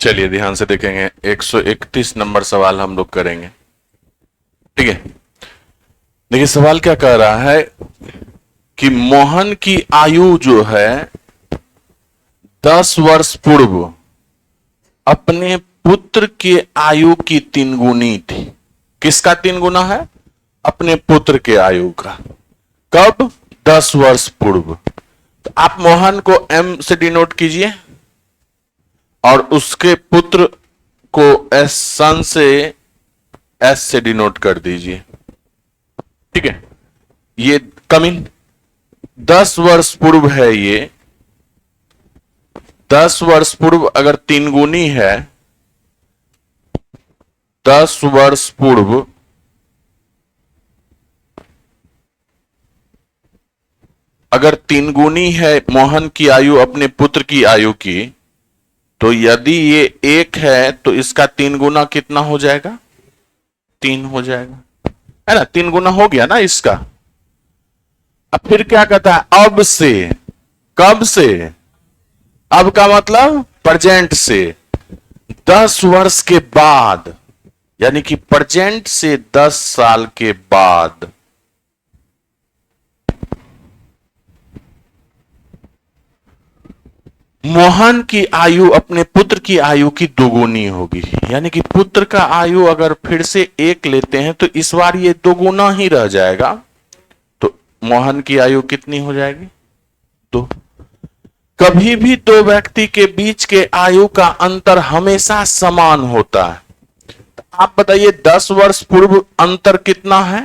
चलिए ध्यान से देखेंगे, 131 नंबर सवाल हम लोग करेंगे। ठीक है, देखिए सवाल क्या कह रहा है कि मोहन की आयु जो है 10 वर्ष पूर्व अपने पुत्र के आयु की 3 गुनी थी। किसका 3 गुना है? अपने पुत्र के आयु का। कब? 10 वर्ष पूर्व। तो आप मोहन को M से डिनोट कीजिए और उसके पुत्र को एस सन से S से डिनोट कर दीजिए। ठीक है, ये कमिंग 10 वर्ष पूर्व है। ये 10 वर्ष पूर्व अगर 3 गुनी है, 10 वर्ष पूर्व अगर 3 गुनी है मोहन की आयु अपने पुत्र की आयु की, तो यदि ये 1 है तो इसका 3 गुना कितना हो जाएगा? 3 हो जाएगा, है ना? 3 गुना हो गया ना इसका। अब फिर क्या कहता है? अब से। कब से? अब का मतलब प्रेजेंट से। 10 वर्ष के बाद, यानी कि प्रेजेंट से 10 साल के बाद मोहन की आयु अपने पुत्र की आयु की दोगुनी होगी। यानी कि पुत्र का आयु अगर फिर से 1 लेते हैं तो इस बार ये 2 गुना ही रह जाएगा। तो मोहन की आयु कितनी हो जाएगी? 2। कभी भी 2 व्यक्ति के बीच के आयु का अंतर हमेशा समान होता है। तो आप बताइए 10 वर्ष पूर्व अंतर कितना है?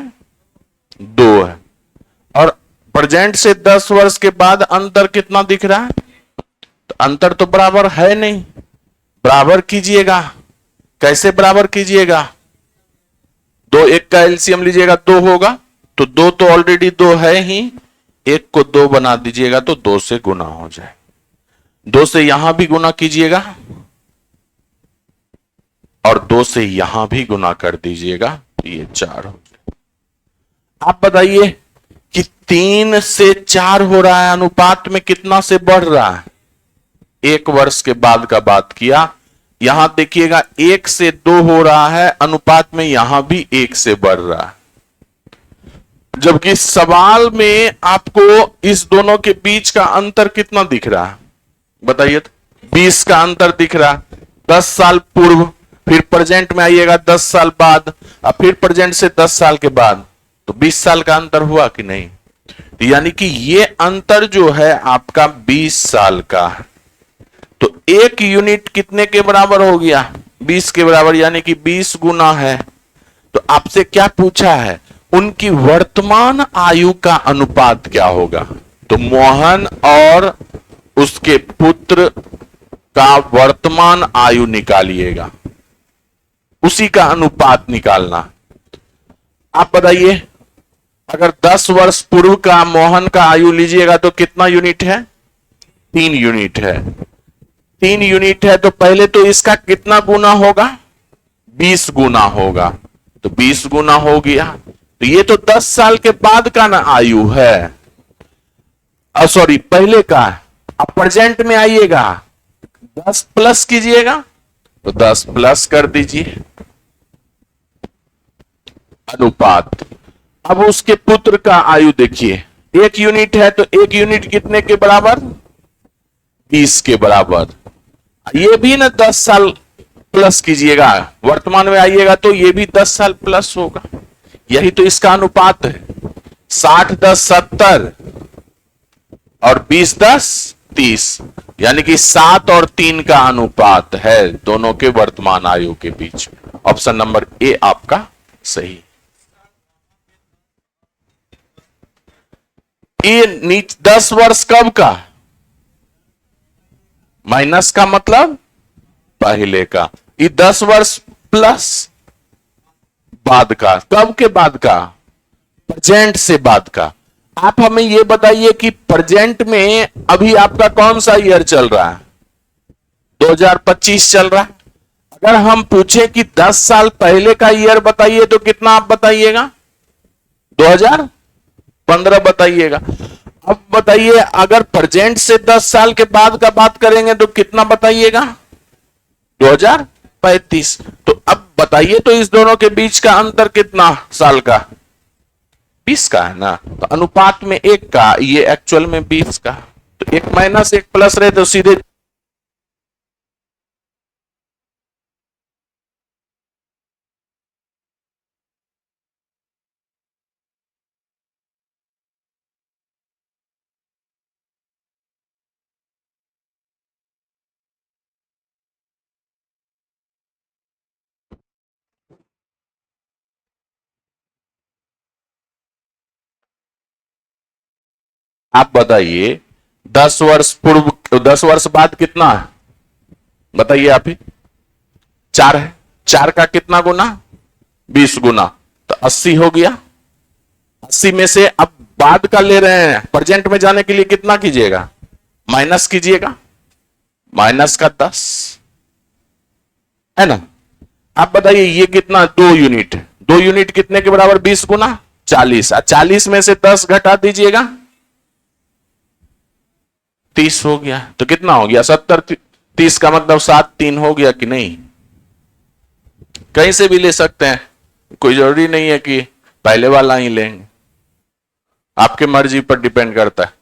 2 है। और प्रेजेंट से 10 वर्ष के बाद अंतर कितना दिख रहा है? तो अंतर तो बराबर है नहीं। बराबर कीजिएगा। कैसे बराबर कीजिएगा? 2 1 का एलसीएम लीजिएगा, 2 होगा। तो 2 तो ऑलरेडी 2 है ही, 1 को 2 बना दीजिएगा तो 2 से गुना हो जाए। 2 से यहां भी गुना कीजिएगा और 2 से यहां भी गुना कर दीजिएगा तो ये 4 हो जाए। आप बताइए कि 3 से 4 हो रहा है, अनुपात में कितना से बढ़ रहा है? 1 वर्ष के बाद का बात किया। यहां देखिएगा 1 से 2 हो रहा है, अनुपात में यहां भी 1 से बढ़ रहा है। जबकि सवाल में आपको इस दोनों के बीच का अंतर कितना दिख रहा है? बताइए तो। 20 का अंतर दिख रहा है। 10 साल पूर्व, फिर प्रेजेंट में आइएगा 10 साल बाद, और फिर प्रेजेंट से 10 साल के बाद, तो 20 साल का अंतर हुआ कि नहीं? यानी कि ये अंतर जो है आपका 20 साल का है। तो 1 यूनिट कितने के बराबर हो गया? 20 के बराबर, यानी कि 20 गुना है। तो आपसे क्या पूछा है? उनकी वर्तमान आयु का अनुपात क्या होगा? तो मोहन और उसके पुत्र का वर्तमान आयु निकालिएगा, उसी का अनुपात निकालना। आप बताइए, अगर 10 वर्ष पूर्व का मोहन का आयु लीजिएगा तो कितना यूनिट है? 3 यूनिट है। 3 यूनिट है तो पहले तो इसका कितना गुना होगा? 20 गुना होगा। तो 20 गुना हो गया। तो ये तो 10 साल के बाद का ना आयु है, सॉरी पहले का। अब प्रेजेंट में आइएगा, 10 प्लस कीजिएगा तो 10 प्लस कर दीजिए अनुपात। अब उसके पुत्र का आयु देखिए, 1 यूनिट है तो 1 यूनिट कितने के बराबर? 20 के बराबर। ये भी ना 10 साल प्लस कीजिएगा, वर्तमान में आइएगा तो ये भी 10 साल प्लस होगा। यही तो इसका अनुपात है। 60 10 70 और 20 10 30, यानी कि 7 और 3 का अनुपात है दोनों के वर्तमान आयु के बीच। ऑप्शन नंबर ए आपका सही। ये 10 वर्ष कब का? माइनस का मतलब पहले का। ये 10 वर्ष प्लस बाद का। कब के बाद का? प्रेजेंट से बाद का। आप हमें यह बताइए कि प्रेजेंट में अभी आपका कौन सा ईयर चल रहा है? 2025 चल रहा है। अगर हम पूछे कि 10 साल पहले का ईयर बताइए तो कितना आप बताइएगा? 2015 बताइएगा। अब बताइए, अगर प्रेजेंट से 10 साल के बाद का बात करेंगे तो कितना बताइएगा? 2035। तो अब बताइए, तो इस दोनों के बीच का अंतर कितना साल का? 20 का है ना। तो अनुपात में 1 का, ये एक्चुअल में 20 का। तो 1 माइनस 1 प्लस रहे तो सीधे आप बताइए, 10 वर्ष पूर्व, 10 वर्ष बाद कितना है बताइए आप ही? 4 है। 4 का कितना गुना? 20 गुना। तो 80 हो गया। 80 में से अब बाद का ले रहे हैं, प्रेजेंट में जाने के लिए कितना कीजिएगा? माइनस कीजिएगा। -10 है ना। आप बताइए, ये कितना? 2 यूनिट। 2 यूनिट कितने के बराबर? 20 गुना 40। 40 में से 10 घटा दीजिएगा, 30 हो गया। तो कितना हो गया? 70। 30 का मतलब 7 3 हो गया कि नहीं? कहीं से भी ले सकते हैं, कोई जरूरी नहीं है कि पहले वाला ही लेंगे, आपके मर्जी पर डिपेंड करता है।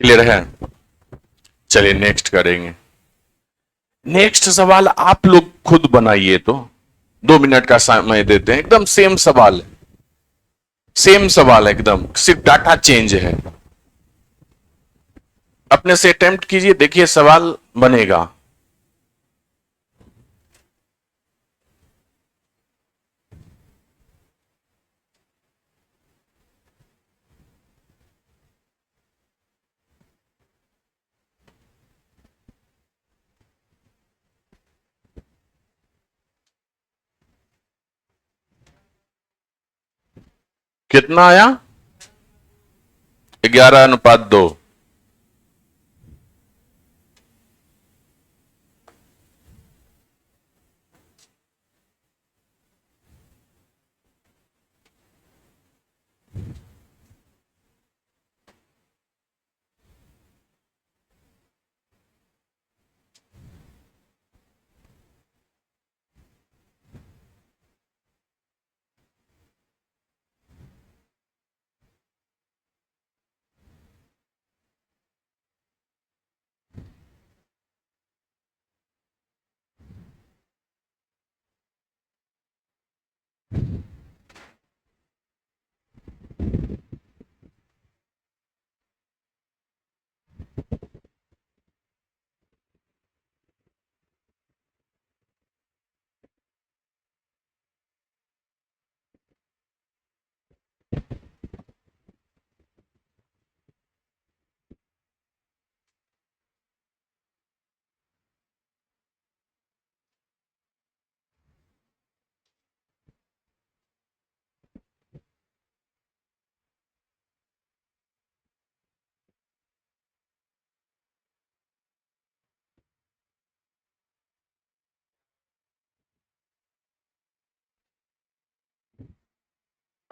क्लियर है? चलिए नेक्स्ट करेंगे। नेक्स्ट सवाल आप लोग खुद बनाइए, तो 2 मिनट का समय देते हैं। एकदम सेम सवाल है, सेम सवाल है एकदम, सिर्फ डाटा चेंज है। अपने से अटेम्प्ट कीजिए, देखिए सवाल बनेगा। कितना आया? 11:2।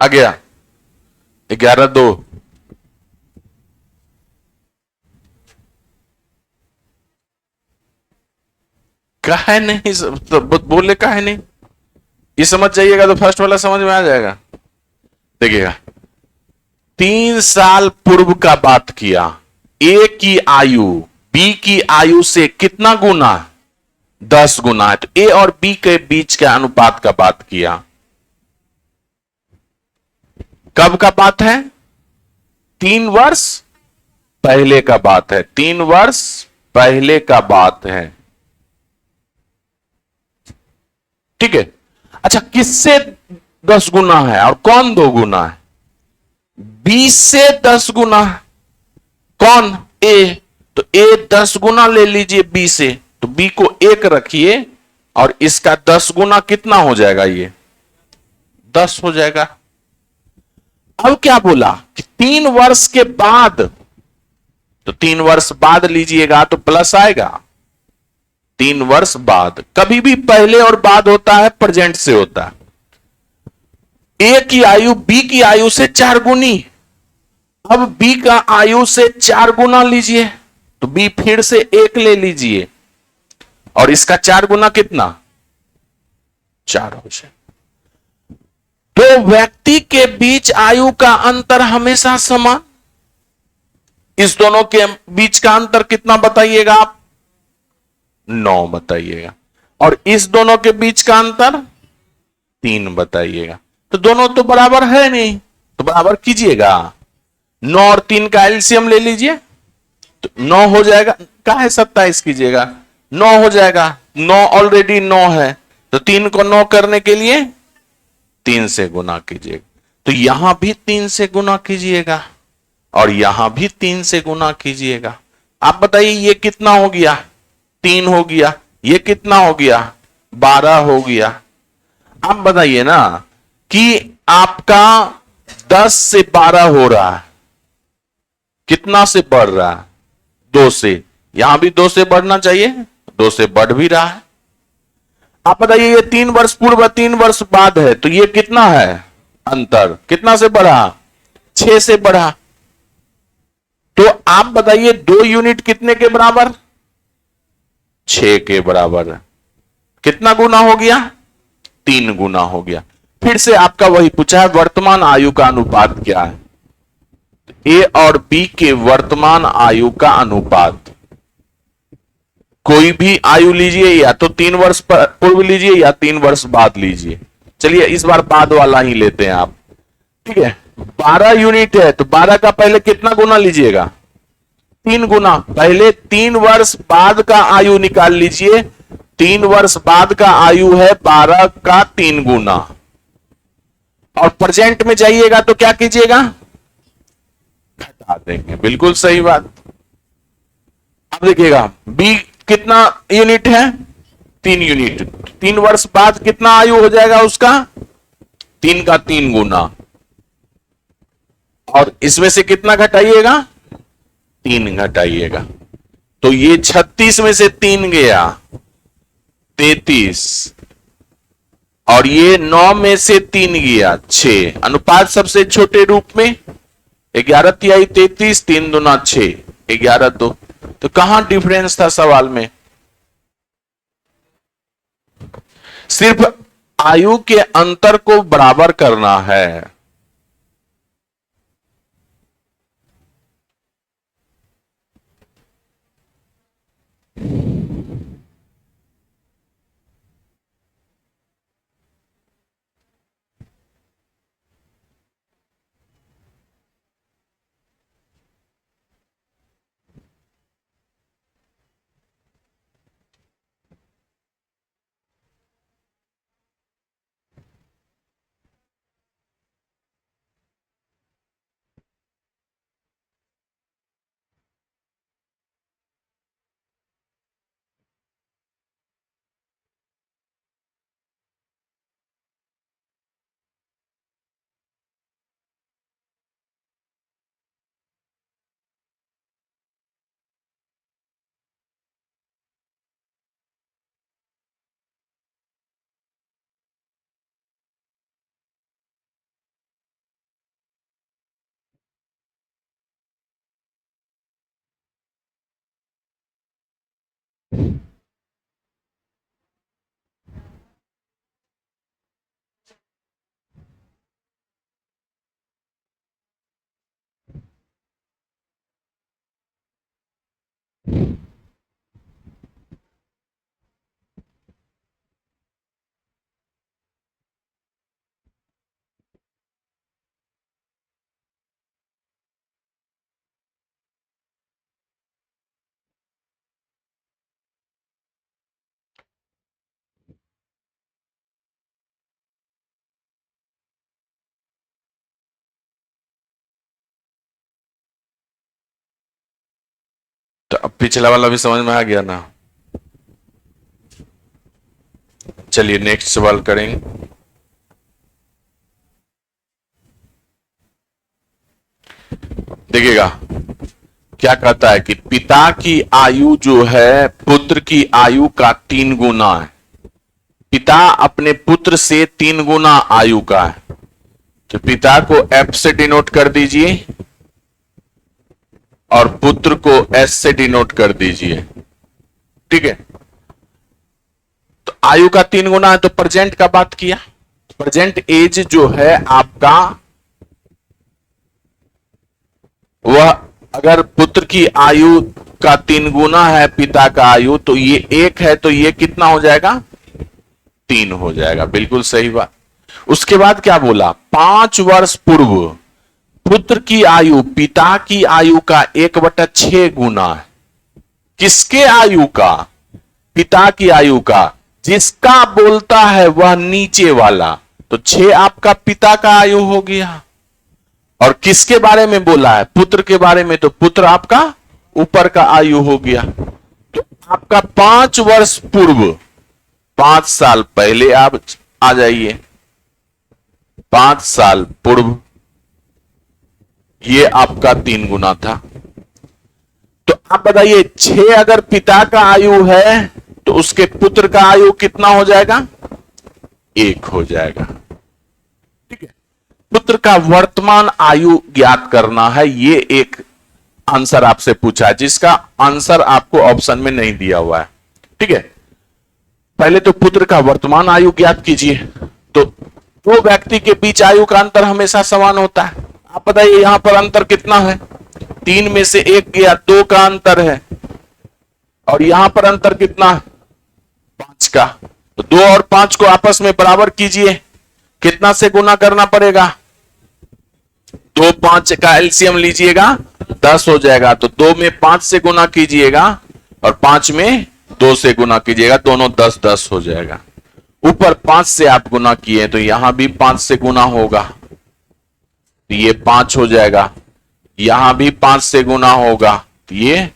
आ गया 11-2। काहे नहीं तो बोले काहे नहीं? ये समझ जाइएगा तो फर्स्ट वाला समझ में आ जाएगा। देखिएगा 3 साल पूर्व का बात किया। ए की आयु बी की आयु से कितना गुना? 10 गुना है। तो ए और बी के बीच के अनुपात का बात किया। कब का बात है? 3 वर्ष पहले का बात है। 3 वर्ष पहले का बात है। ठीक है। अच्छा, किससे 10 गुना है और कौन 2 गुना है? 20 से 10 गुना। कौन? ए। तो ए 10 गुना ले लीजिए बी से, तो बी को 1 रखिए और इसका 10 गुना कितना हो जाएगा? ये 10 हो जाएगा। अब क्या बोला कि 3 वर्ष के बाद, तो 3 वर्ष बाद लीजिएगा तो प्लस आएगा। 3 वर्ष बाद, कभी भी पहले और बाद होता है प्रेजेंट से होता है। ए की आयु बी की आयु से 4 गुनी। अब बी का आयु से 4 गुना लीजिए, तो बी फिर से 1 ले लीजिए और इसका 4 गुना कितना? 4 हो जाए। तो व्यक्ति के बीच आयु का अंतर हमेशा समान। इस दोनों के बीच का अंतर कितना बताइएगा आप? 9 बताइएगा। और इस दोनों के बीच का अंतर 3 बताइएगा। तो दोनों तो बराबर है नहीं, तो बराबर कीजिएगा। 9 और 3 का एलसीएम ले लीजिए, तो 9 हो जाएगा। क्या है? 27 कीजिएगा, 9 हो जाएगा। 9 ऑलरेडी 9 है, तो 3 को 9 करने के लिए 3 से गुना कीजिएगा। तो यहां भी 3 से गुना कीजिएगा और यहां भी 3 से गुना कीजिएगा। आप बताइए ये कितना हो गया? 3 हो गया। ये कितना हो गया? 12 हो गया। आप बताइए ना कि आपका 10 से 12 हो रहा है, कितना से बढ़ रहा है? 2 से। यहां भी 2 से बढ़ना चाहिए, 2 से बढ़ भी रहा है। आप बताइए ये 3 वर्ष पूर्व 3 वर्ष बाद है, तो ये कितना है अंतर? कितना से बढ़ा? 6 से बढ़ा। तो आप बताइए 2 यूनिट कितने के बराबर? 6 के बराबर। कितना गुना हो गया? 3 गुना हो गया। फिर से आपका वही पूछा है, वर्तमान आयु का अनुपात क्या है? ए और बी के वर्तमान आयु का अनुपात। कोई भी आयु लीजिए, या तो 3 वर्ष पूर्व लीजिए या 3 वर्ष बाद लीजिए। चलिए इस बार बाद वाला ही लेते हैं आप। ठीक है, 12 यूनिट है, तो 12 का पहले कितना गुना लीजिएगा? 3 गुना। पहले 3 वर्ष बाद का आयु निकाल लीजिए। 3 वर्ष बाद का आयु है 12 का 3 गुना। और प्रेजेंट में जाइएगा तो क्या कीजिएगा? घटा देंगे। बिल्कुल सही बात। अब देखिएगा बी कितना यूनिट है? 3 यूनिट। 3 वर्ष बाद कितना आयु हो जाएगा उसका? 3 का 3 गुना। और इसमें से कितना घटाइएगा? 3 घटाइएगा। तो ये 36 में से 3 गया 33, और ये 9 में से 3 गया 6। अनुपात सबसे छोटे रूप में 11 तिहाई 33, 3 दूना 6, 11-2। तो कहां डिफरेंस था सवाल में? सिर्फ आयु के अंतर को बराबर करना है। पिछला वाला भी समझ में आ गया ना? चलिए नेक्स्ट सवाल करेंगे। देखिएगा क्या कहता है कि पिता की आयु जो है पुत्र की आयु का 3 गुना है। पिता अपने पुत्र से 3 गुना आयु का है, तो पिता को F से डिनोट कर दीजिए और पुत्र को S से डिनोट कर दीजिए। ठीक है, तो आयु का 3 गुना है तो प्रेजेंट का बात किया। प्रेजेंट एज जो है आपका, वह अगर पुत्र की आयु का 3 गुना है पिता का आयु, तो ये 1 है, तो ये कितना हो जाएगा? 3 हो जाएगा। बिल्कुल सही बात। उसके बाद क्या बोला? 5 वर्ष पूर्व पुत्र की आयु पिता की आयु का 1/6 गुना है। किसके आयु का? पिता की आयु का। जिसका बोलता है वह नीचे वाला, तो 6 आपका पिता का आयु हो गया। और किसके बारे में बोला है? पुत्र के बारे में, तो पुत्र आपका ऊपर का आयु हो गया। तो आपका 5 वर्ष पूर्व, 5 साल पहले आप आ जाइए। 5 साल पूर्व ये आपका 3 गुना था। तो आप बताइए 6 अगर पिता का आयु है तो उसके पुत्र का आयु कितना हो जाएगा? 1 हो जाएगा। ठीक है, पुत्र का वर्तमान आयु ज्ञात करना है। ये एक आंसर आपसे पूछा है जिसका आंसर आपको ऑप्शन में नहीं दिया हुआ है। ठीक है, पहले तो पुत्र का वर्तमान आयु ज्ञात कीजिए। तो दो व्यक्ति के बीच आयु का अंतर हमेशा समान होता है। आप बताइए यहां पर अंतर कितना है? 3 में से 1 गया, 2 का अंतर है। और यहां पर अंतर कितना? 5 का। तो 2 और 5 को आपस में बराबर कीजिए। कितना से गुना करना पड़ेगा? 2 5 का एलसीएम लीजिएगा, 10 हो जाएगा। तो 2 में 5 से गुना कीजिएगा और 5 में 2 से गुना कीजिएगा, दोनों 10 10 हो जाएगा। ऊपर 5 से आप गुना किए तो यहां भी 5 से गुना होगा, तो ये 5 हो जाएगा। यहां भी 5 से गुना होगा तो ये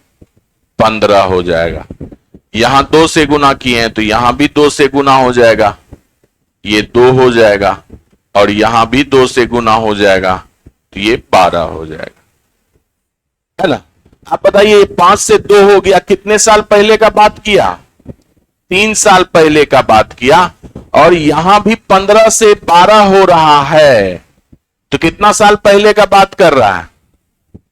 15 हो जाएगा। यहां 2 से गुना किए हैं तो यहां भी 2 से गुना हो जाएगा, ये 2 हो जाएगा। और यहां भी 2 से गुना हो जाएगा तो ये 12 हो जाएगा, है ना? आप बताइए 5 से 2 हो गया, कितने साल पहले का बात किया? 3 साल पहले का बात किया। और यहां भी 15 से 12 हो रहा है, तो कितना साल पहले का बात कर रहा है?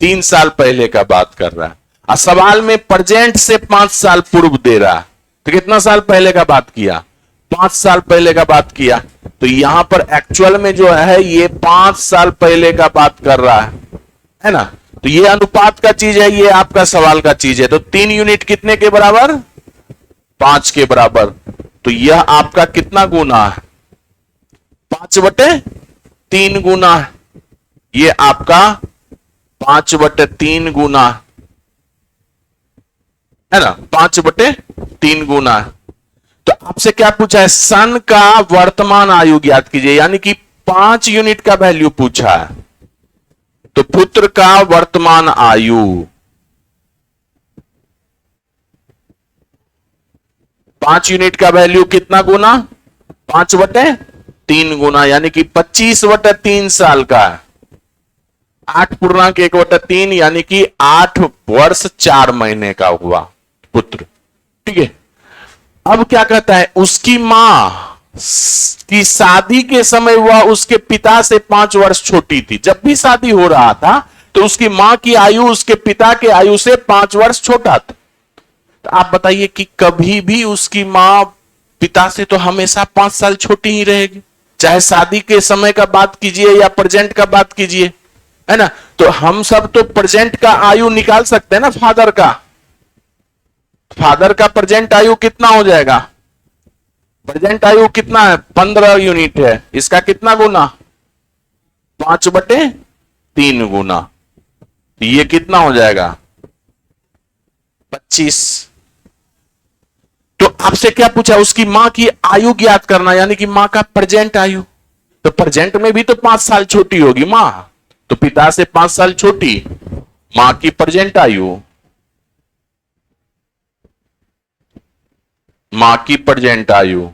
3 साल पहले का बात कर रहा है। और सवाल में प्रेजेंट से 5 साल पूर्व दे रहा है, तो कितना साल पहले का बात किया? 5 साल पहले का बात किया। तो यहां पर एक्चुअल में जो है ये 5 साल पहले का बात कर रहा है ना? तो ये अनुपात का चीज है, ये आपका सवाल का चीज है। तो 3 यूनिट कितने के बराबर? 5 के बराबर। तो यह आपका कितना गुना है? 5/3 गुना है। ये आपका 5/3 गुना है ना? 5/3 गुना है। तो आपसे क्या पूछा है? सन का वर्तमान आयु ज्ञात कीजिए, यानी कि 5 यूनिट का वैल्यू पूछा है। तो पुत्र का वर्तमान आयु 5 यूनिट का वैल्यू कितना गुना? 5/3 गुना, यानी कि 25/3 साल का है। 8.1/3 यानी कि 8 वर्ष 4 महीने का हुआ पुत्र। ठीक है, अब क्या कहता है? उसकी मां की शादी के समय वह उसके पिता से 5 वर्ष छोटी थी। जब भी शादी हो रहा था तो उसकी मां की आयु उसके पिता के आयु से 5 वर्ष छोटा था। तो आप बताइए कि कभी भी उसकी मां पिता से तो हमेशा 5 साल छोटी ही रहेगी, चाहे शादी के समय का बात कीजिए या प्रेजेंट का बात कीजिए, है ना? तो हम सब तो प्रेजेंट का आयु निकाल सकते हैं ना। फादर का प्रेजेंट आयु कितना हो जाएगा? प्रेजेंट आयु कितना है? 15 यूनिट है। इसका कितना गुना? 5/3 गुना। तो ये कितना हो जाएगा? 25। तो आपसे क्या पूछा? उसकी मां की आयु ज्ञात करना, यानी कि मां का प्रेजेंट आयु। तो प्रेजेंट में भी तो 5 साल छोटी होगी मां, तो पिता से 5 साल छोटी मां की प्रेजेंट आयु। मां की प्रेजेंट आयु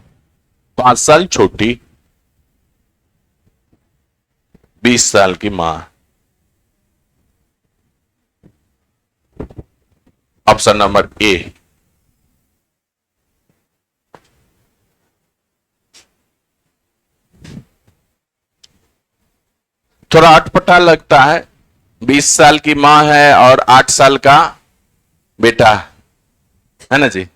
5 साल छोटी, 20 साल की मां। Option number A. थोड़ा अटपटा लगता है, 20 साल की मां है और 8 साल का बेटा है ना जी।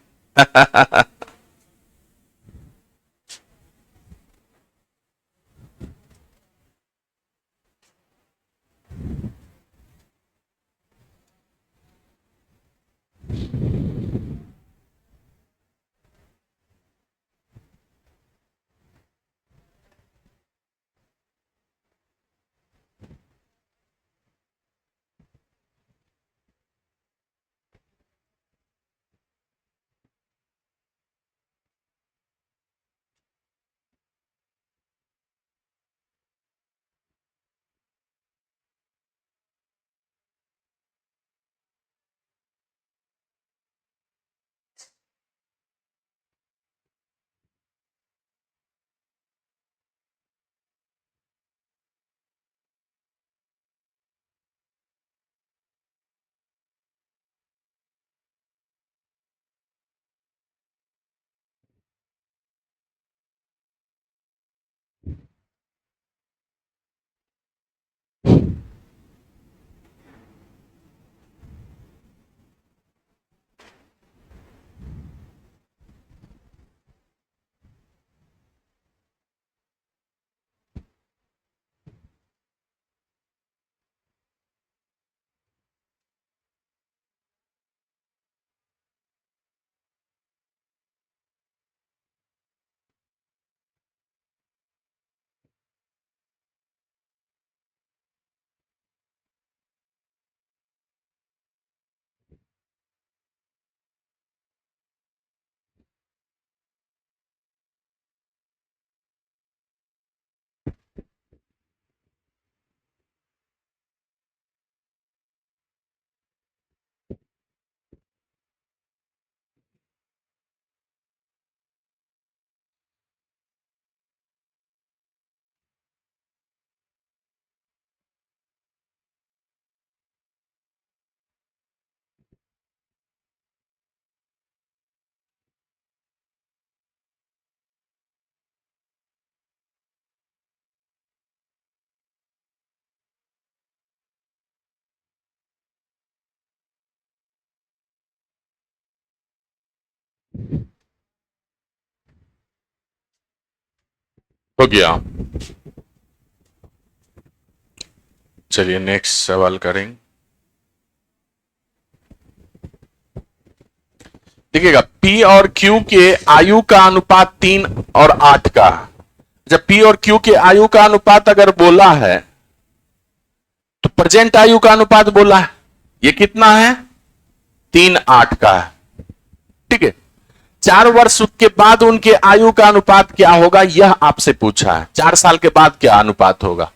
हो गया। चलिए नेक्स्ट सवाल करेंगे। देखिएगा, पी और क्यू के आयु का अनुपात 3 और 8 का। जब पी और क्यू के आयु का अनुपात अगर बोला है तो प्रेजेंट आयु का अनुपात बोला है, ये कितना है? 3-8 का है। ठीक है, 4 वर्ष के बाद उनके आयु का अनुपात क्या होगा, यह आपसे पूछा है। 4 साल के बाद क्या अनुपात होगा?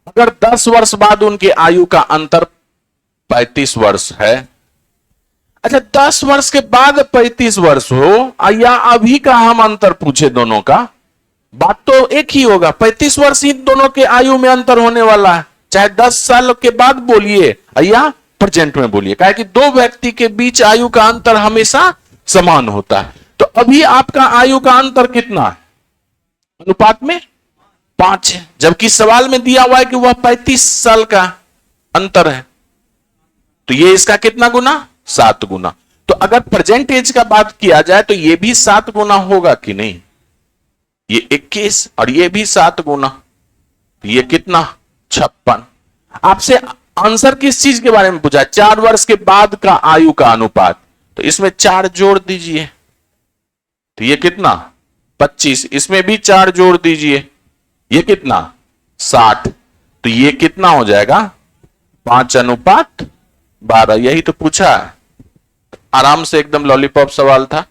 अगर 10 वर्ष बाद उनके आयु का अंतर 35 वर्ष है। अच्छा, 10 वर्ष के बाद 35 वर्ष हो या अभी का हम अंतर पूछे दोनों का, बात तो एक ही होगा। 35 वर्ष ही दोनों के आयु में अंतर होने वाला है, चाहे 10 साल के बाद बोलिए या प्रेजेंट में बोलिए, क्या कि दो व्यक्ति के बीच आयु का अंतर हमेशा समान होता है। तो अभी आपका आयु का अंतर कितना है अनुपात में? 5 है, जबकि सवाल में दिया हुआ है कि वह 35 साल का अंतर है। तो ये इसका कितना गुना? 7 गुना। तो अगर प्रेजेंट एज का बात किया जाए तो ये भी 7 गुना होगा कि नहीं? ये 21 और ये भी 7 गुना, ये कितना? 56। आपसे आंसर किस चीज के बारे में पूछा? 4 वर्ष के बाद का आयु का अनुपात। तो इसमें 4 जोड़ दीजिए, तो ये कितना? 25। इसमें भी 4 जोड़ दीजिए, ये कितना? 60। तो ये कितना हो जाएगा? 5:12। यही तो पूछा है, आराम से एकदम लॉलीपॉप सवाल था।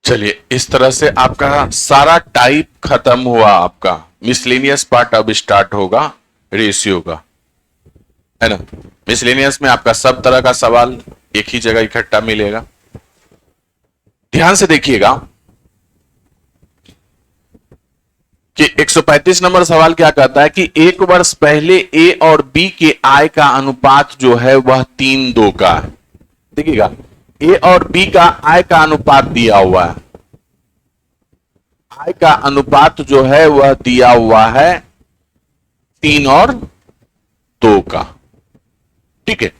चलिए, इस तरह से आपका सारा टाइप खत्म हुआ। आपका मिसलेनियस पार्ट अब स्टार्ट होगा रेशियो का, है ना। मिसलेनियस में आपका सब तरह का सवाल एक ही जगह इकट्ठा मिलेगा। ध्यान से देखिएगा कि 135 नंबर सवाल क्या कहता है कि एक वर्ष पहले ए और बी के आय का अनुपात जो है वह 3:2 का है। देखिएगा, ए और बी का आय का अनुपात दिया हुआ है। आय का अनुपात जो है वह दिया हुआ है 3:2 का। ठीक है,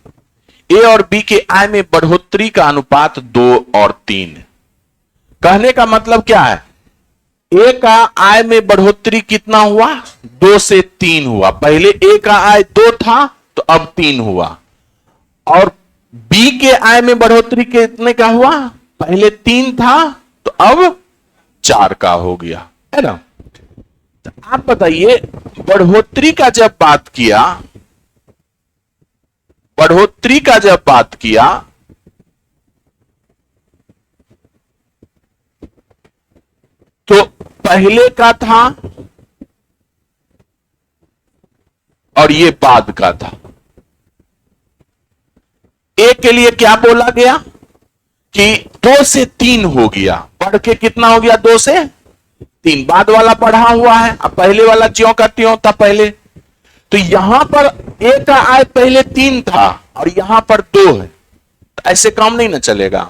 ए और बी के आय में बढ़ोतरी का अनुपात 2:3 है। कहने का मतलब क्या है, ए का आय में बढ़ोतरी कितना हुआ, 2 से 3 हुआ। पहले ए का आय 2 था तो अब 3 हुआ। और बी के आय में बढ़ोतरी कितने का हुआ, पहले 3 था तो अब 4 का हो गया, है ना। तो आप बताइए, बढ़ोतरी का जब बात किया, बढ़ोतरी का जब बात किया तो पहले का था और ये बाद का था। ए के लिए क्या बोला गया कि 2 से 3 हो गया, बढ़ के कितना हो गया, 2 से 3। बाद वाला पढ़ा हुआ है, अब पहले वाला ज्यों का त्यों था पहले। तो यहां पर ए का आय पहले 3 था और यहां पर 2 है, तो ऐसे काम नहीं ना चलेगा।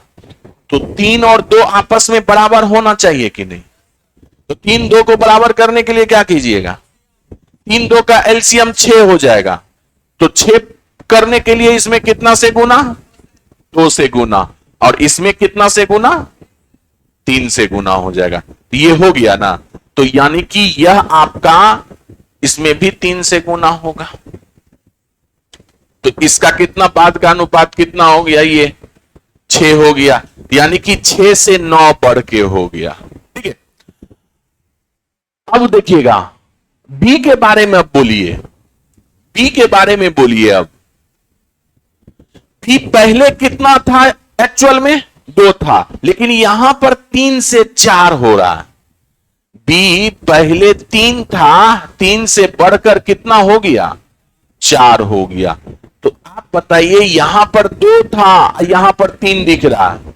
तो 3 और 2 आपस में बराबर होना चाहिए कि नहीं। तो 3 2 को बराबर करने के लिए क्या कीजिएगा, 3 2 का एलसीएम 6 हो जाएगा। तो 6 करने के लिए इसमें कितना से गुना, 2 से गुना, और इसमें कितना से गुना, 3 से गुना हो जाएगा। तो ये हो गया ना। तो यानी कि यह आपका इसमें भी 3 से गुना होगा। तो इसका कितना, बाद का अनुपात कितना हो गया, ये 6 हो गया। यानी कि 6 से 9 बढ़ के हो गया। ठीक है, अब देखिएगा बी के बारे में। अब बोलिए, बी के बारे में बोलिए। अब बी पहले कितना था, एक्चुअल में 2 था, लेकिन यहां पर 3 से 4 हो रहा है। बी पहले 3 था, 3 से बढ़कर कितना हो गया, 4 हो गया। तो आप बताइए, यहां पर 2 था, यहां पर 3 दिख रहा है,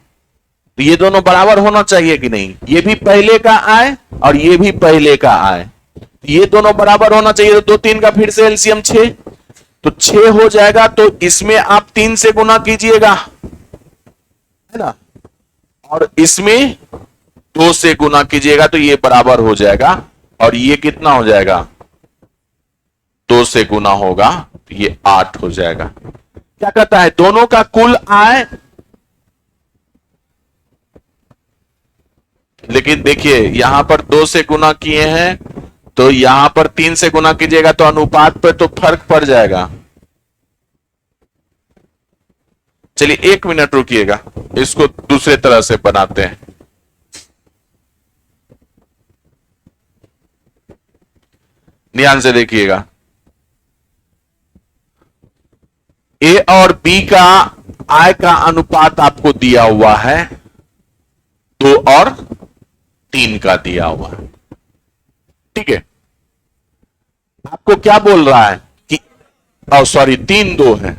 तो ये दोनों बराबर होना चाहिए कि नहीं। ये भी पहले का आय और ये भी पहले का आय, ये दोनों बराबर होना चाहिए। तो 2 3 का फिर से एलसीएम 6, तो 6 हो जाएगा। तो इसमें आप 3 से गुना कीजिएगा, है ना, और इसमें 2 से गुना कीजिएगा, तो ये बराबर हो जाएगा। और ये कितना हो जाएगा, 2 से गुना होगा तो ये 8 हो जाएगा। क्या कहता है, दोनों का कुल आय। लेकिन देखिए, यहां पर 2 से गुना किए हैं, तो यहां पर 3 से गुना कीजिएगा तो अनुपात पे तो फर्क पड़ जाएगा। चलिए 1 मिनट रुकिएगा, इसको दूसरे तरह से बनाते हैं। ध्यान से देखिएगा, ए और बी का आय का अनुपात आपको दिया हुआ है 2 और 3 का दिया हुआ है। ठीक है, आपको क्या बोल रहा है कि सॉरी 3 2 है,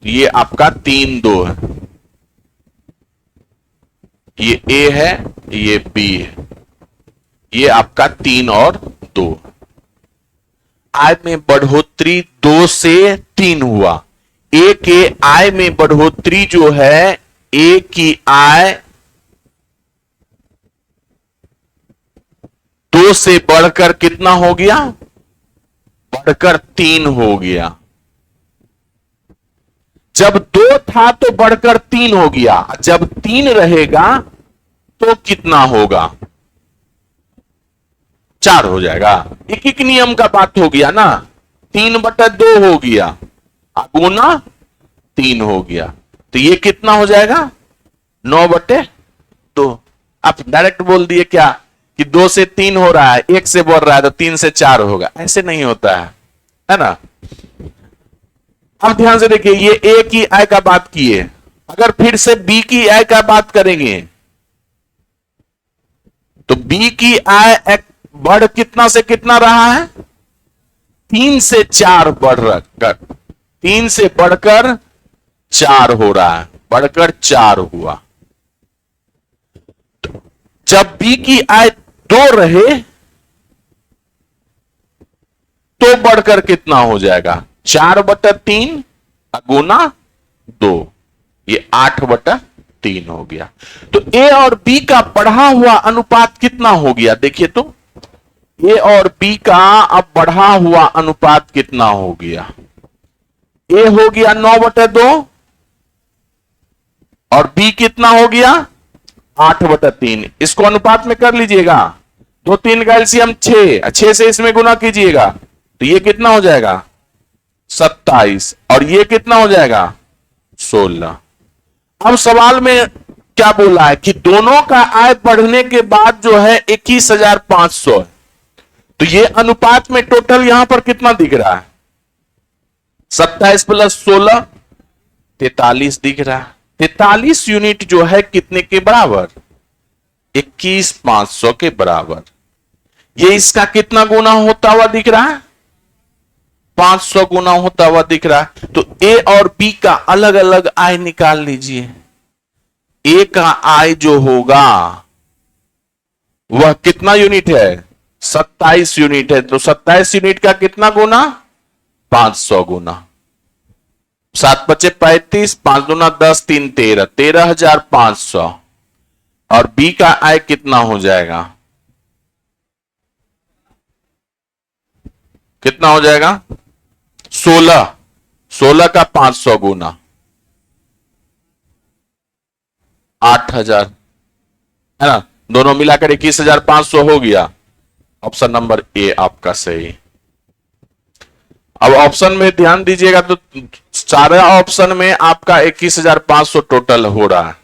ये आपका 3 2 है, ये ए है, ये बी है, ये आपका 3 और 2। आय में बढ़ोतरी 2 से 3 हुआ। ए के आय में बढ़ोतरी जो है, ए की आय 2 से बढ़कर कितना हो गया, बढ़ बढ़कर 3 हो गया। जब 2 था तो बढ़कर 3 हो गया, जब 3 रहेगा तो कितना होगा? 4 हो जाएगा। एक एक नियम का बात हो गया ना। 3/2 हो गया, गुना 3 हो गया, तो ये कितना हो जाएगा? 9/2। आप डायरेक्ट बोल दिए क्या कि 2 से 3 हो रहा है, 1 से बढ़ रहा है तो 3 से 4 होगा, ऐसे नहीं होता है ना। अब ध्यान से देखिए, ये ए की आय का बात किए, अगर फिर से बी की आय का बात करेंगे तो बी की आय बढ़ कितना से कितना रहा है? 3 से 4 बढ़ रहा, 3 से बढ़कर 4 हो रहा है, बढ़कर 4 हुआ। जब बी की आय 2 रहे तो बढ़कर कितना हो जाएगा? 4/3 गुना 2, ये 8/3 हो गया। तो ए और बी का बढ़ा हुआ अनुपात कितना हो गया? देखिए तो ए और बी का अब बढ़ा हुआ अनुपात कितना हो गया? ए हो गया 9/2 और बी कितना हो गया? 8/3। इसको अनुपात में कर लीजिएगा, 2 3 का एलसीएम 6, 6 से इसमें गुना कीजिएगा तो ये कितना हो जाएगा? 27, और ये कितना हो जाएगा? 16। अब सवाल में क्या बोला है कि दोनों का आय बढ़ने के बाद जो है 21,500 है, तो ये अनुपात में टोटल यहां पर कितना दिख रहा है? 27 + 16 43 दिख रहा है। 43 यूनिट जो है कितने के बराबर? 21,500 के बराबर। ये इसका कितना गुना होता हुआ दिख रहा है? 500 गुना होता हुआ दिख रहा है। तो ए और बी का अलग अलग आय निकाल लीजिए। ए का आय जो होगा वह कितना यूनिट है? 27 यूनिट है, तो 27 यूनिट का कितना गुना? 500 गुना। 7 × 5 = 35, 5 दूना 10, 3 13, 13,500। और बी का आय कितना हो जाएगा? कितना हो जाएगा? 16, 16 का 500 गुना 8,000, है ना। दोनों मिलाकर 21,500 हो गया। ऑप्शन नंबर ए आपका सही। अब ऑप्शन में ध्यान दीजिएगा तो सारे ऑप्शन में आपका 21,500 टोटल हो रहा है।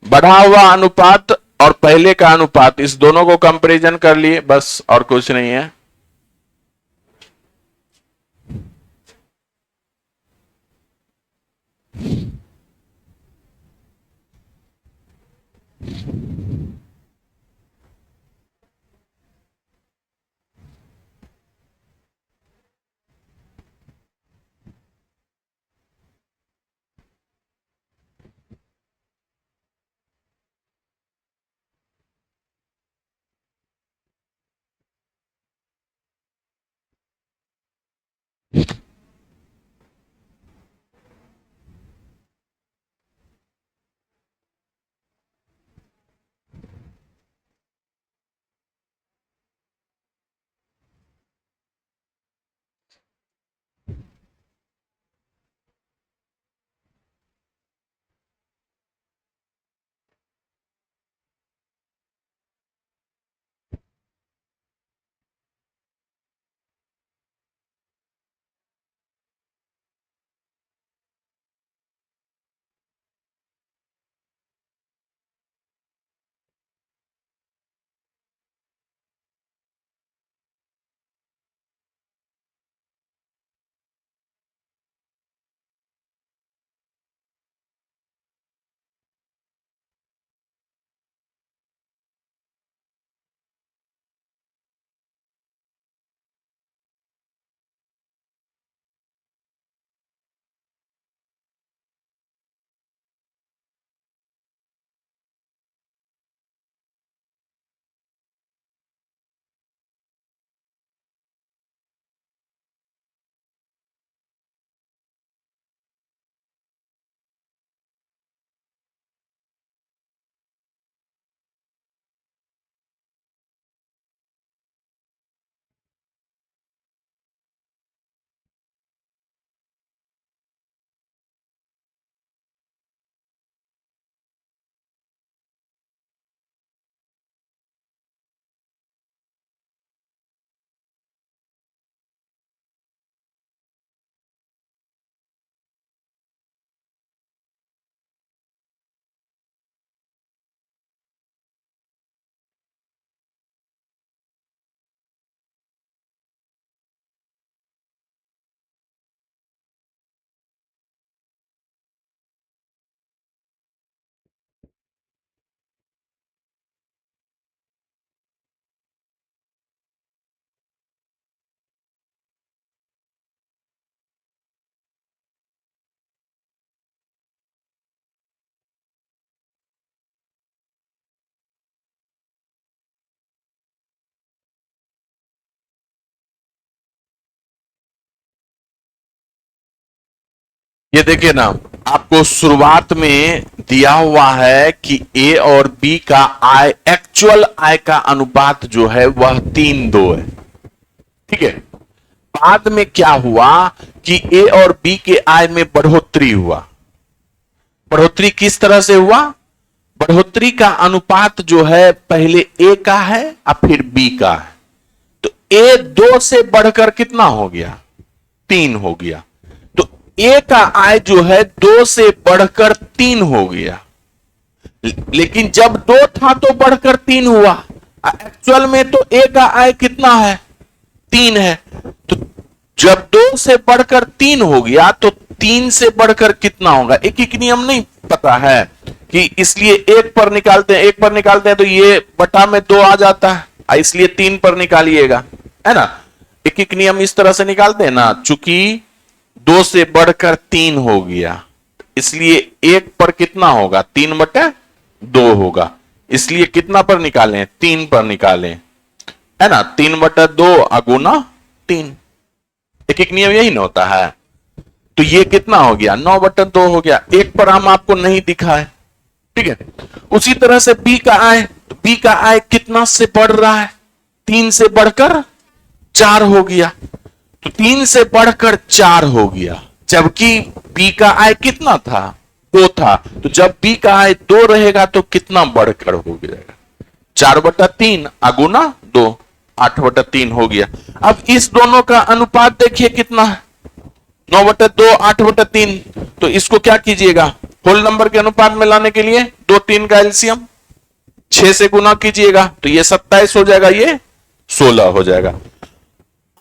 बढ़ा हुआ अनुपात और पहले का अनुपात, इस दोनों को कंपैरिजन कर लिए, बस और कुछ नहीं है। ये देखिए ना, आपको शुरुआत में दिया हुआ है कि ए और बी का आय, एक्चुअल आय का अनुपात जो है वह 3:2 है। ठीक है। बाद में क्या हुआ कि ए और बी के आय में बढ़ोतरी हुआ। बढ़ोतरी किस तरह से हुआ? बढ़ोतरी का अनुपात जो है पहले ए का है और फिर बी का है। तो ए 2 से बढ़कर कितना हो गया? 3 हो गया। तो ए का आय जो है 2 से बढ़कर 3 हो गया। लेकिन जब 2 था तो बढ़कर 3 हुआ। एक्चुअल में तो ए का आय कितना है? 3 है। तो जब 2 से बढ़कर 3 हो गया तो 3 से बढ़कर कितना होगा? एक एक नियम नहीं पता है कि इसलिए एक पर निकालते हैं, एक पर निकालते हैं तो ये बटा में 2 आ जाता है, इसलिए 3 पर निकालिएगा, है ना। एक एक नियम इस तरह से निकालते हैं ना। चूंकि 2 से बढ़कर 3 हो गया, इसलिए 1 पर कितना होगा? 3/2 होगा। इसलिए कितना पर निकालें? 3 पर निकालें, है ना। 3/2 अगुना 3। एक एक नियम यही ना होता है। तो ये कितना हो गया? 9/2 हो गया। 1 पर हम आपको नहीं दिखा है। ठीक है। उसी तरह से बी का आय, तो बी का आय कितना से बढ़ रहा है? 3 से बढ़कर 4 हो गया। तो 3 से बढ़कर 4 हो गया, जबकि बी का आय कितना था? 2 था। तो जब बी का आय 2 रहेगा तो कितना बढ़कर हो जाएगा? 4/3 अगुना 2, 8/3 हो गया। अब इस दोनों का अनुपात देखिए कितना है? 9/2, 8/3। तो इसको क्या कीजिएगा? होल नंबर के अनुपात में लाने के लिए 2 3 का एलसीएम 6 से गुना कीजिएगा तो ये 27 हो जाएगा, ये 16 हो जाएगा।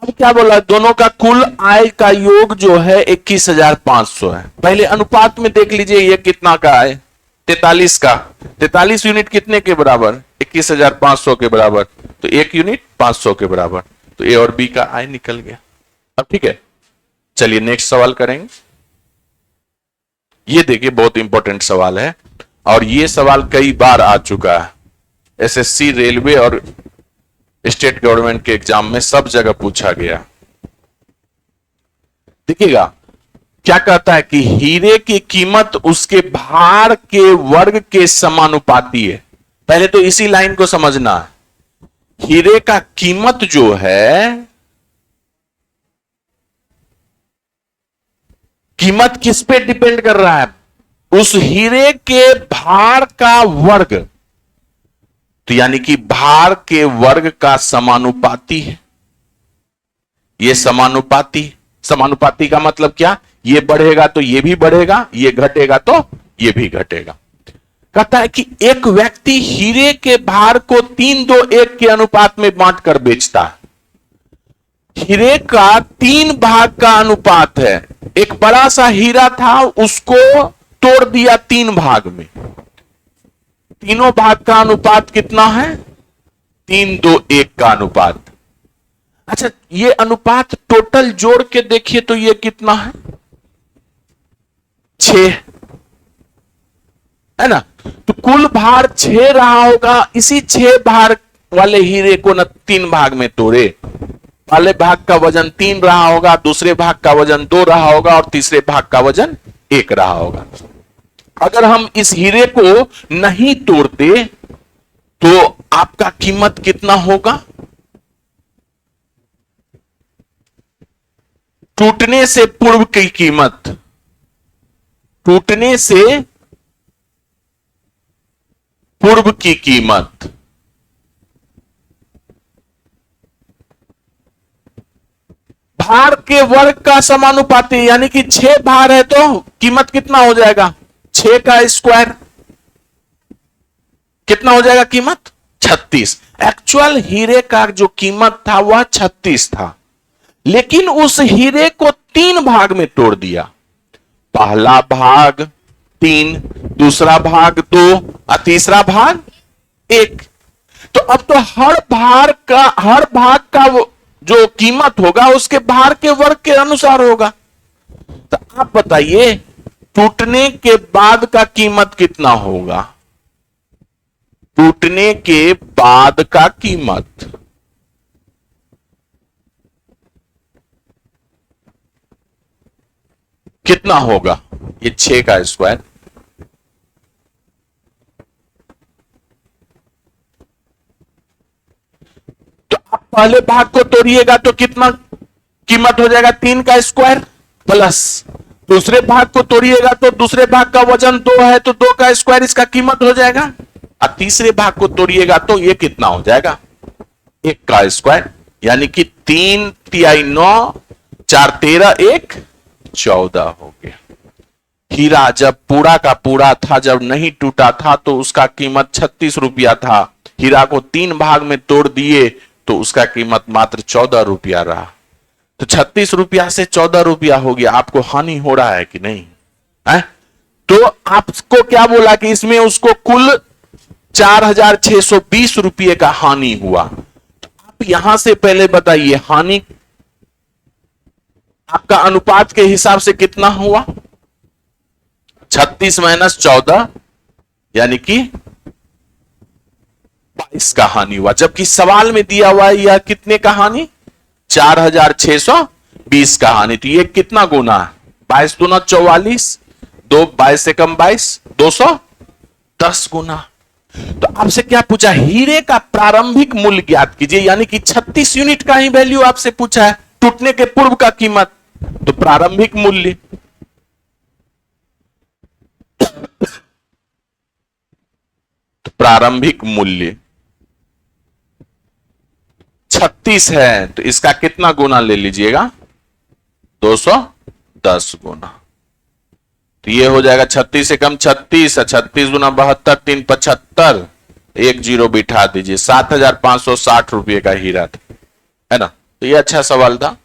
अब क्या बोला? दोनों का कुल आय का योग जो है 21,500 है। पहले अनुपात में देख लीजिए ये कितना का है? 43 का। 43 यूनिट कितने के बराबर? 21,500 के बराबर। तो 1 यूनिट 500 के बराबर। तो ए और बी का आय निकल गया। अब ठीक है, चलिए नेक्स्ट सवाल करेंगे। ये देखिए बहुत इंपॉर्टेंट सवाल है और ये सवाल कई बार आ चुका है। एसएससी, रेलवे और स्टेट गवर्नमेंट के एग्जाम में सब जगह पूछा गया। देखिएगा क्या कहता है कि हीरे की कीमत उसके भार के वर्ग के समानुपाती है। पहले तो इसी लाइन को समझना है। हीरे का कीमत जो है, कीमत किस पे डिपेंड कर रहा है? उस हीरे के भार का वर्ग। तो यानी कि भार के वर्ग का समानुपाती है। ये समानुपाती, समानुपाती का मतलब क्या? ये बढ़ेगा तो ये भी बढ़ेगा, ये घटेगा तो ये भी घटेगा। कहता है कि एक व्यक्ति हीरे के भार को 3:2:1 के अनुपात में बांटकर बेचता है। हीरे का 3 भाग का अनुपात है। एक बड़ा सा हीरा था, उसको तोड़ दिया 3 भाग में। तीनों भाग का अनुपात कितना है? 3:2:1 का अनुपात। अच्छा, ये अनुपात टोटल जोड़ के देखिए तो ये कितना है? 6, है ना। तो कुल भार 6 रहा होगा। इसी 6 भार वाले हीरे को न 3 भाग में तोड़े। पहले भाग का वजन 3 रहा होगा, दूसरे भाग का वजन 2 रहा होगा और तीसरे भाग का वजन 1 रहा होगा। अगर हम इस हीरे को नहीं तोड़ते तो आपका कीमत कितना होगा? टूटने से पूर्व की कीमत, टूटने से पूर्व की कीमत भार के वर्ग का समानुपाती, यानी कि 6 भार है तो कीमत कितना हो जाएगा? 6 का स्क्वायर। कितना हो जाएगा कीमत? 36। एक्चुअल हीरे का जो कीमत था वह 36 था, लेकिन उस हीरे को 3 भाग में तोड़ दिया। पहला भाग 3, दूसरा भाग 2 और तीसरा भाग 1। तो अब तो हर भाग का जो कीमत होगा उसके भार के वर्ग के अनुसार होगा। तो आप बताइए टूटने के बाद का कीमत कितना होगा? टूटने के बाद का कीमत कितना होगा? ये 6 का स्क्वायर। तो आप पहले भाग को तोड़िएगा तो कितना कीमत हो जाएगा? 3 का स्क्वायर प्लस दूसरे भाग को तोड़िएगा तो दूसरे भाग का वजन 2 है तो 2 का स्क्वायर इसका कीमत हो जाएगा। और तीसरे भाग को तोड़िएगा तो ये कितना हो जाएगा? 1 का स्क्वायर, यानी कि 3 तिहाई 9, 4 13, 1 14 हो गया। हीरा जब पूरा का पूरा था, जब नहीं टूटा था तो उसका कीमत 36 रुपया था। हीरा को 3 भाग में तोड़ दिए तो उसका कीमत मात्र 14 रुपया रहा। तो 36 रुपया से 14 रुपया हो गया। आपको हानि हो रहा है कि नहीं है? तो आपको क्या बोला कि इसमें उसको कुल 4620 रुपये का हानि हुआ। तो आप यहां से पहले बताइए हानि आपका अनुपात के हिसाब से कितना हुआ? 36 माइनस 14 यानी कि 22 का हानि हुआ। जबकि सवाल में दिया हुआ है यह कितने का हानि? 4620 का हानि। तो ये कितना गुना है? 22 दूना 44, 2 22 से कम 22, 210 गुना। तो आपसे क्या पूछा? हीरे का प्रारंभिक मूल्य ज्ञात कीजिए, यानी कि 36 यूनिट का ही वैल्यू आपसे पूछा है, टूटने के पूर्व का कीमत। तो प्रारंभिक मूल्य तो प्रारंभिक मूल्य 36 है तो इसका कितना गुना ले लीजिएगा? 210 गुना। तो ये हो जाएगा 36 से कम 36, 36 गुना 72, 3 75, 1 जीरो बिठा दीजिए। 7560 रुपये का हीरा था, है ना? तो ये अच्छा सवाल था।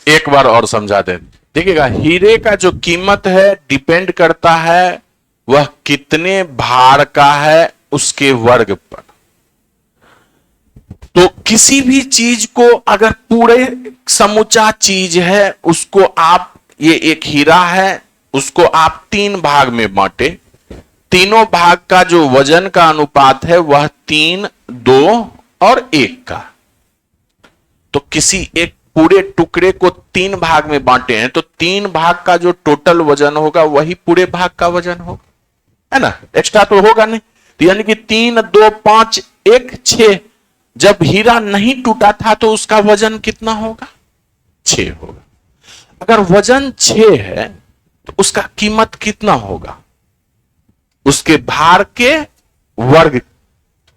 एक बार और समझा दे। देखिएगा, हीरे का जो कीमत है डिपेंड करता है वह कितने भार का है उसके वर्ग पर। तो किसी भी चीज को अगर पूरे समूचा चीज है उसको आप, ये एक हीरा है, उसको आप 3 भाग में बांटे, तीनों भाग का जो वजन का अनुपात है वह 3, 2 और 1 का। तो किसी एक पूरे टुकड़े को 3 भाग में बांटे हैं तो 3 भाग का जो टोटल वजन होगा वही पूरे भाग का वजन होगा, है ना? एक्स्ट्रा तो होगा नहीं। तो यानी कि 3, 2, 5, 1, 6। जब हीरा नहीं टूटा था तो उसका वजन कितना होगा? 6 होगा। अगर वजन 6 है तो उसका कीमत कितना होगा? उसके भार के वर्ग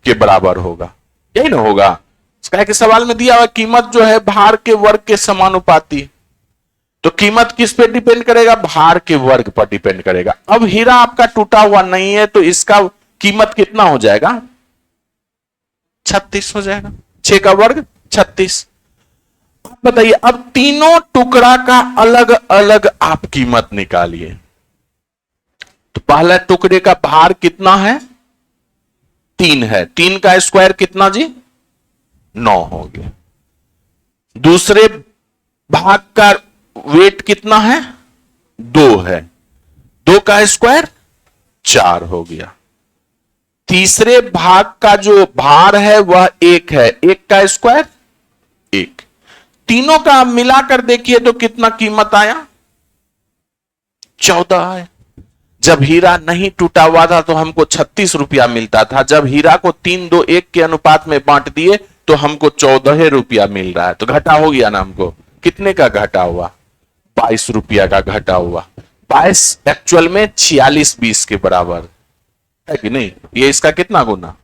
के बराबर होगा, यही ना होगा। इसका एक सवाल में दिया हुआ कीमत जो है भार के वर्ग के समानुपाती, तो कीमत किस पे डिपेंड करेगा? भार के वर्ग पर डिपेंड करेगा। अब हीरा आपका टूटा हुआ नहीं है तो इसका कीमत कितना हो जाएगा? 36 हो जाएगा। 6 का वर्ग 36। बताइए अब तीनों टुकड़ा का अलग अलग आप कीमत निकालिए। तो पहला टुकड़े का भार कितना है? 3 है। 3 का स्क्वायर कितना जी? 9 हो गया। दूसरे भाग का वेट कितना है? 2 है। 2 का स्क्वायर 4 हो गया। तीसरे भाग का जो भार है वह 1 है। 1 का स्क्वायर 1। तीनों का मिलाकर देखिए तो कितना कीमत आया? 14 आया। जब हीरा नहीं टूटा हुआ था तो हमको 36 रुपया मिलता था। जब हीरा को 3, 2, 1 के अनुपात में बांट दिए तो हमको 14 रुपया मिल रहा है। तो घाटा हो गया ना हमको। कितने का घाटा हुआ? 22 रुपया का घाटा हुआ। 22 एक्चुअल में 46-20 के बराबर है कि नहीं? ये इसका कितना गुना?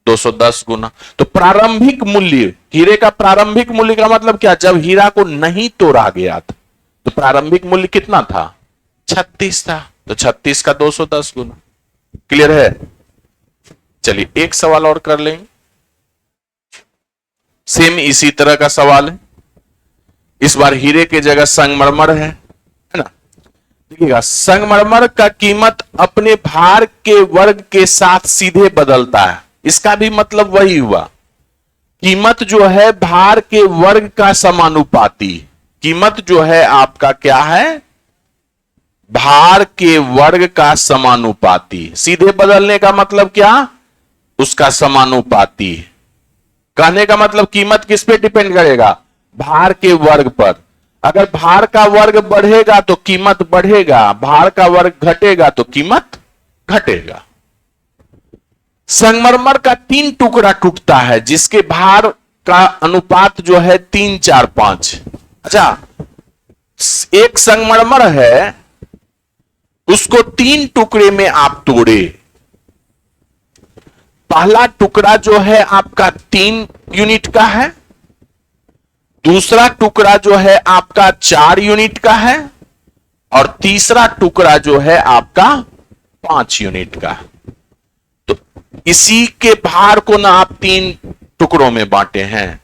210 गुना। तो प्रारंभिक मूल्य, हीरे का प्रारंभिक मूल्य का मतलब क्या? जब हीरा को नहीं तोड़ा गया था तो प्रारंभिक मूल्य कितना था? 36 था। तो 36 का 210 गुना। क्लियर है? चलिए एक सवाल और कर लेंगे। सेम इसी तरह का सवाल है। इस बार हीरे के जगह संगमरमर है ना? देखिएगा, संगमरमर का कीमत अपने भार के वर्ग के साथ सीधे बदलता है। इसका भी मतलब वही हुआ, कीमत जो है भार के वर्ग का समानुपाती। कीमत जो है आपका क्या है? भार के वर्ग का समानुपाती। सीधे बदलने का मतलब क्या? उसका समानुपाती। कहने का मतलब कीमत किस पे डिपेंड करेगा? भार के वर्ग पर। अगर भार का वर्ग बढ़ेगा तो कीमत बढ़ेगा, भार का वर्ग घटेगा तो कीमत घटेगा। संगमरमर का 3 टुकड़ा टूटता है जिसके भार का अनुपात जो है 3, 4, 5। अच्छा, एक संगमरमर है, उसको 3 टुकड़े में आप तोड़े। पहला टुकड़ा जो है आपका 3 यूनिट का है, दूसरा टुकड़ा जो है आपका 4 यूनिट का है, और तीसरा टुकड़ा जो है आपका 5 यूनिट का है। तो इसी के भार को ना आप 3 टुकड़ों में बांटे हैं।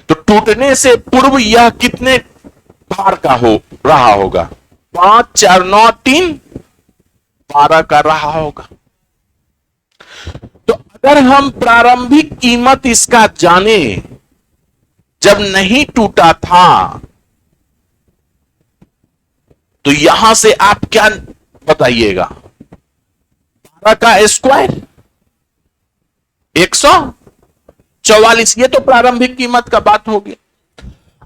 तो टूटने से पूर्व यह कितने भार का हो रहा होगा? 5, 4, 9, 3, 12 का रहा होगा। तो अगर हम प्रारंभिक कीमत इसका जाने, जब नहीं टूटा था, तो यहां से आप क्या बताइएगा? 12 का स्क्वायर 144। ये तो प्रारंभिक कीमत का बात होगी।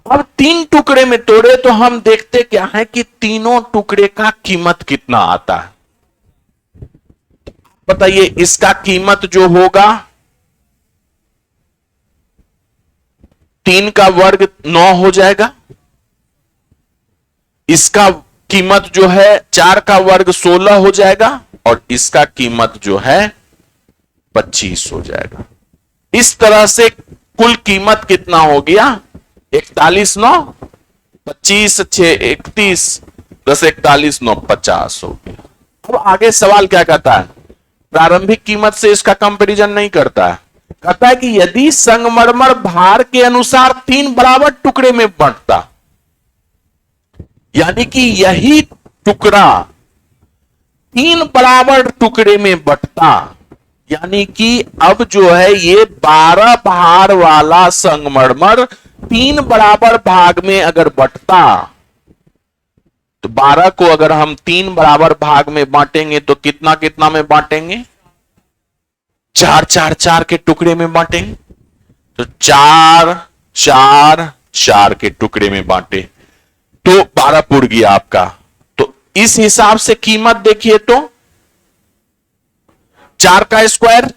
अब 3 टुकड़े में तोड़े तो हम देखते क्या है कि तीनों टुकड़े का कीमत कितना आता है। बताइए, इसका कीमत जो होगा 3 का वर्ग 9 हो जाएगा। इसका कीमत जो है 4 का वर्ग 16 हो जाएगा, और इसका कीमत जो है 25 हो जाएगा। इस तरह से कुल कीमत कितना हो गया? 41, 9, 25, 6, 31, 10, 41, 9, 50 हो गया। अब आगे सवाल क्या कहता है? प्रारंभिक कीमत से इसका कंपैरिजन नहीं करता है। कहता है कि यदि संगमरमर भार के अनुसार 3 बराबर टुकड़े में बंटता, यानी कि यही टुकड़ा 3 बराबर टुकड़े में बंटता, यानी कि अब जो है ये 12 भार वाला संगमरमर 3 बराबर भाग में अगर बंटता, तो 12 को अगर हम 3 बराबर भाग में बांटेंगे तो कितना कितना में बांटेंगे? 4, 4, 4 के टुकड़े में बांटेंगे। तो 4, 4, 4 के टुकड़े में बांटे तो 12 पुर गया आपका। तो इस हिसाब से कीमत देखिए तो 4 का स्क्वायर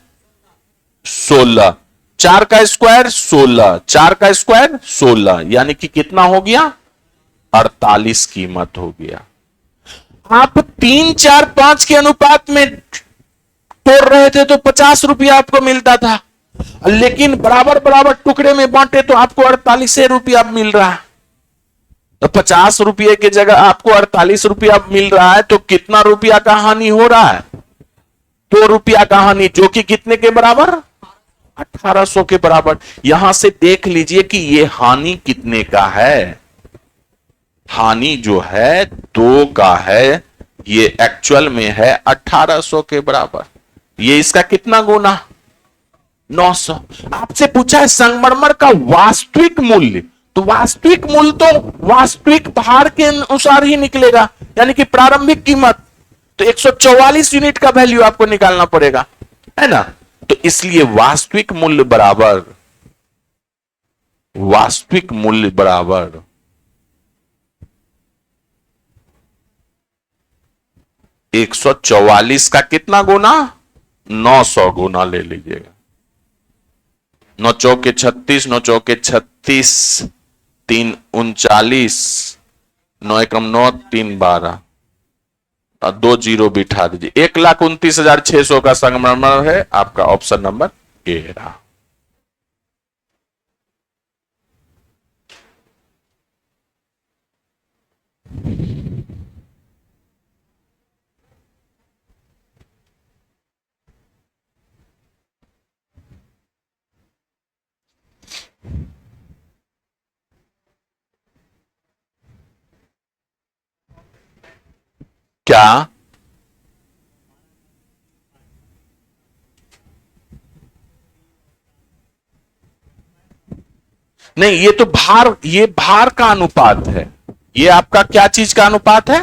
16, 4 का स्क्वायर 16, 4 का स्क्वायर 16, यानी कि कितना हो गया? 48 कीमत हो गया। आप 3, 4, 5 के अनुपात में तोड़ रहे थे तो 50 रुपया आपको मिलता था, लेकिन बराबर बराबर टुकड़े में बांटे तो आपको 48 रुपया मिल रहा है। तो 50 रुपये की जगह आपको 48 रुपया मिल रहा है, तो कितना रुपया का हानि हो रहा है? 2 रुपया का हानि, जो कि कितने के बराबर? 1800 के बराबर। यहां से देख लीजिए कि ये हानि कितने का है। हानि जो है 2 का है, ये एक्चुअल में है 1800 के बराबर। ये इसका कितना गुना? 900। आपसे पूछा है संगमरमर का वास्तविक मूल्य, तो वास्तविक मूल्य तो वास्तविक भार के अनुसार ही निकलेगा, यानी कि प्रारंभिक कीमत। तो 144 यूनिट का वैल्यू आपको निकालना पड़ेगा, है ना। तो इसलिए वास्तविक मूल्य बराबर 144 का कितना गुना? 900 गुना ले लीजिएगा। 9 चौके 36, 9 चौके 36, 3 39, 9 एकम 9, 3 12, 2 जीरो बिठा दीजिए। 1,29,600 का संगमरमर है आपका ऑप्शन नंबर ए रहा। क्या? नहीं, ये तो भार, ये भार का अनुपात है। ये आपका क्या चीज का अनुपात है?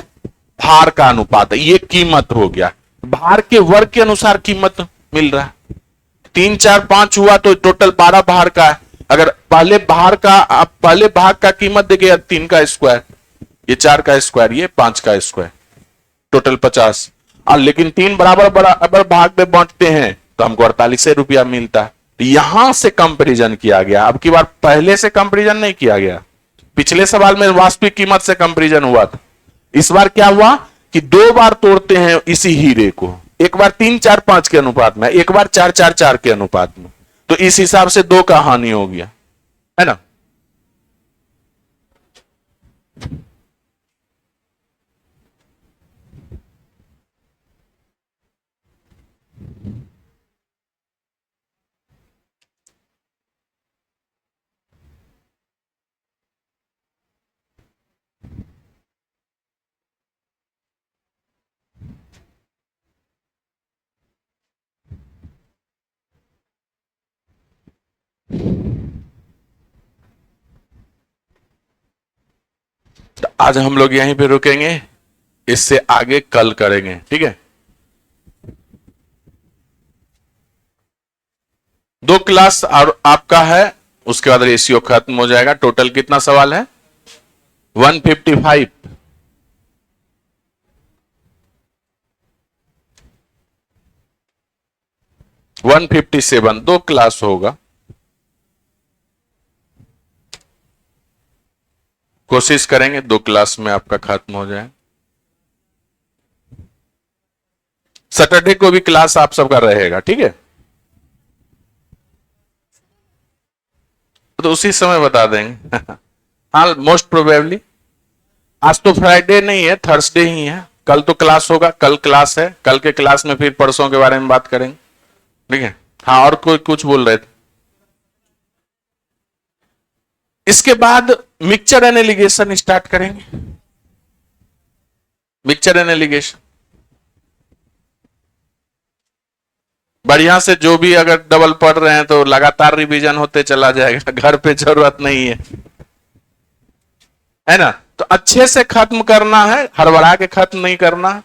भार का अनुपात है। ये कीमत हो गया, भार के वर्ग के अनुसार कीमत मिल रहा है। 3 4 5 हुआ तो टोटल 12 भार का है। अगर पहले भार का, आप पहले भाग का कीमत देखिए, 3 का स्क्वायर, ये 4 का स्क्वायर, ये 5 का स्क्वायर, टोटल 50। और लेकिन 3 बराबर बराबर भाग में बांटते हैं तो हमको 48 रुपया मिलता है। यहां से कंपैरिजन किया गया। अब की बार पहले से कंपैरिजन नहीं किया गया। पिछले सवाल में वास्तविक कीमत से कंपैरिजन हुआ था। इस बार क्या हुआ कि 2 बार तोड़ते हैं इसी हीरे को, एक बार 3 4 5 के अनुपात में, एक बार 4 4 4 के अनुपात में। तो इस हिसाब से 2 का हानि हो गया, है ना। तो आज हम लोग यहीं पे रुकेंगे, इससे आगे कल करेंगे, ठीक है। 2 क्लास और आपका है, उसके बाद रेशियो खत्म हो जाएगा। टोटल कितना सवाल है? 155। 157। 2 क्लास होगा। कोशिश करेंगे 2 क्लास में आपका खत्म हो जाए। सैटरडे को भी क्लास आप सबका रहेगा, ठीक है। तो उसी समय बता देंगे। हाँ, मोस्ट प्रोबेबली। आज तो फ्राइडे नहीं है, थर्सडे ही है। कल तो क्लास होगा, कल क्लास है। कल के क्लास में फिर परसों के बारे में बात करेंगे, ठीक है। हाँ, और कोई कुछ बोल रहे थे? इसके बाद मिक्सचर एंड एलिगेशन स्टार्ट करेंगे। मिक्सचर एंड एलिगेशन बढ़िया से, जो भी अगर डबल पढ़ रहे हैं तो लगातार रिवीजन होते चला जाएगा, घर पे जरूरत नहीं है ना। तो अच्छे से खत्म करना है, हड़बड़ा के खत्म नहीं करना।